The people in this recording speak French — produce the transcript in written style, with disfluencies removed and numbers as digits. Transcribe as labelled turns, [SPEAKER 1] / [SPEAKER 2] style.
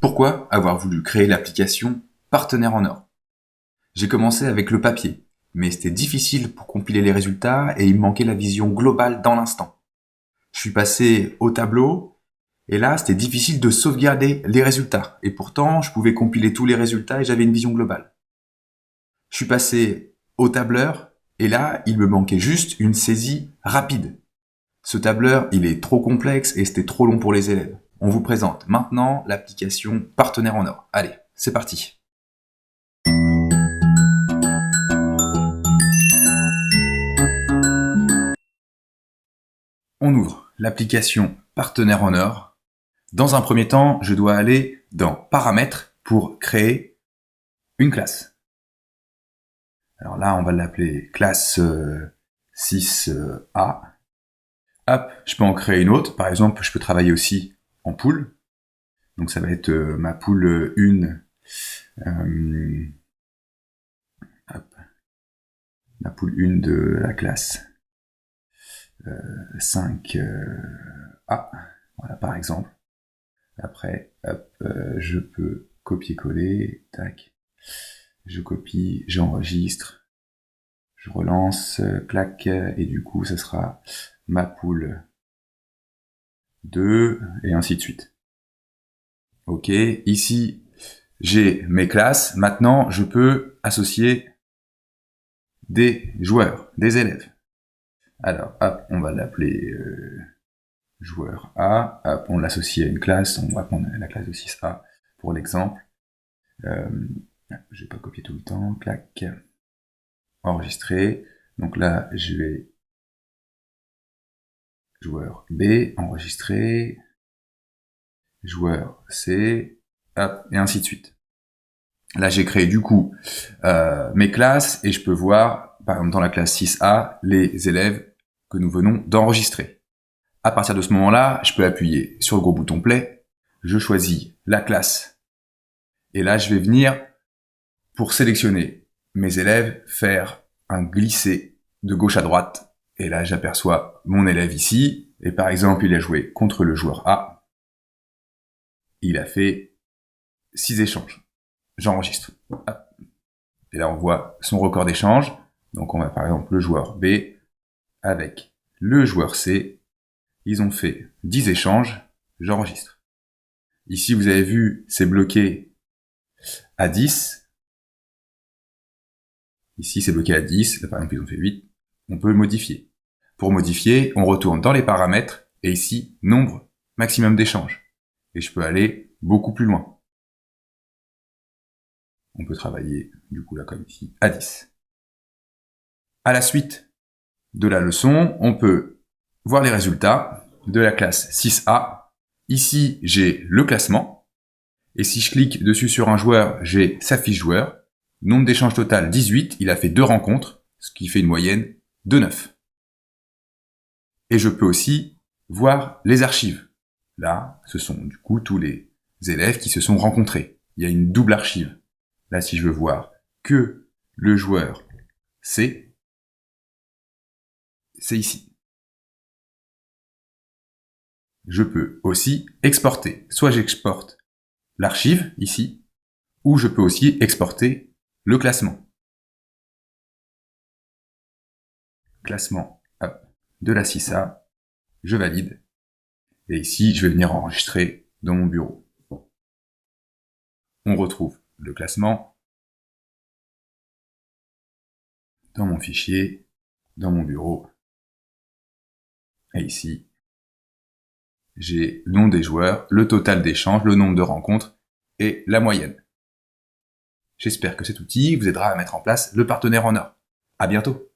[SPEAKER 1] Pourquoi avoir voulu créer l'application Partenaire en or? J'ai commencé avec le papier, mais c'était difficile pour compiler les résultats et il me manquait la vision globale dans l'instant. Je suis passé au tableau et là c'était difficile de sauvegarder les résultats et pourtant je pouvais compiler tous les résultats et j'avais une vision globale. Je suis passé au tableur et là il me manquait juste une saisie rapide. Ce tableur, il est trop complexe et c'était trop long pour les élèves. On vous présente maintenant l'application Partenaire en or. Allez, c'est parti. On ouvre l'application Partenaire en or. Dans un premier temps, je dois aller dans Paramètres pour créer une classe. Alors là, on va l'appeler classe 6A. Hop, je peux en créer une autre. Par exemple, je peux travailler aussi en pool. Donc ça va être ma pool 1. La pool 1 de la classe 5A. Voilà, par exemple. Après, hop, je peux copier-coller. Tac. Je copie, j'enregistre. Je relance, clac. Et du coup, ça sera ma pool 2 et ainsi de suite. Ok, ici, j'ai mes classes. Maintenant, je peux associer des joueurs, des élèves. Alors, hop, on va l'appeler joueur A. Hop, on l'associe à une classe. On va prendre la classe de 6A pour l'exemple. Je vais pas copier tout le temps. Clac. Enregistrer. Donc là, je vais joueur B, enregistrer. Joueur C, hop, et ainsi de suite. Là, j'ai créé du coup mes classes et je peux voir, par exemple dans la classe 6A, les élèves que nous venons d'enregistrer. À partir de ce moment-là, je peux appuyer sur le gros bouton Play, je choisis la classe et là, je vais venir, pour sélectionner mes élèves, faire un glisser de gauche à droite. Et là, j'aperçois mon élève ici et par exemple, il a joué contre le joueur A. Il a fait 6 échanges. J'enregistre. Et là, on voit son record d'échange. Donc, on va par exemple le joueur B avec le joueur C. Ils ont fait 10 échanges. J'enregistre. Ici, vous avez vu, c'est bloqué à 10. Ici, c'est bloqué à 10. Là, par exemple, ils ont fait 8. On peut le modifier. Pour modifier, on retourne dans les paramètres. Et ici, nombre maximum d'échanges. Et je peux aller beaucoup plus loin. On peut travailler, du coup, là, comme ici, à 10. À la suite de la leçon, on peut voir les résultats de la classe 6A. Ici, j'ai le classement. Et si je clique dessus sur un joueur, j'ai sa fiche joueur. Nombre d'échanges total, 18. Il a fait 2 rencontres, ce qui fait une moyenne de 9. Et je peux aussi voir les archives. Là, ce sont du coup tous les élèves qui se sont rencontrés. Il y a une double archive. Là, si je veux voir que le joueur C, c'est ici. Je peux aussi exporter. Soit j'exporte l'archive, ici, ou je peux aussi exporter le classement. Classement de la 6A, je valide. Et ici, je vais venir enregistrer dans mon bureau. On retrouve le classement dans mon fichier, dans mon bureau. Et ici, j'ai le nom des joueurs, le total d'échanges, le nombre de rencontres et la moyenne. J'espère que cet outil vous aidera à mettre en place le partenaire en or. À bientôt!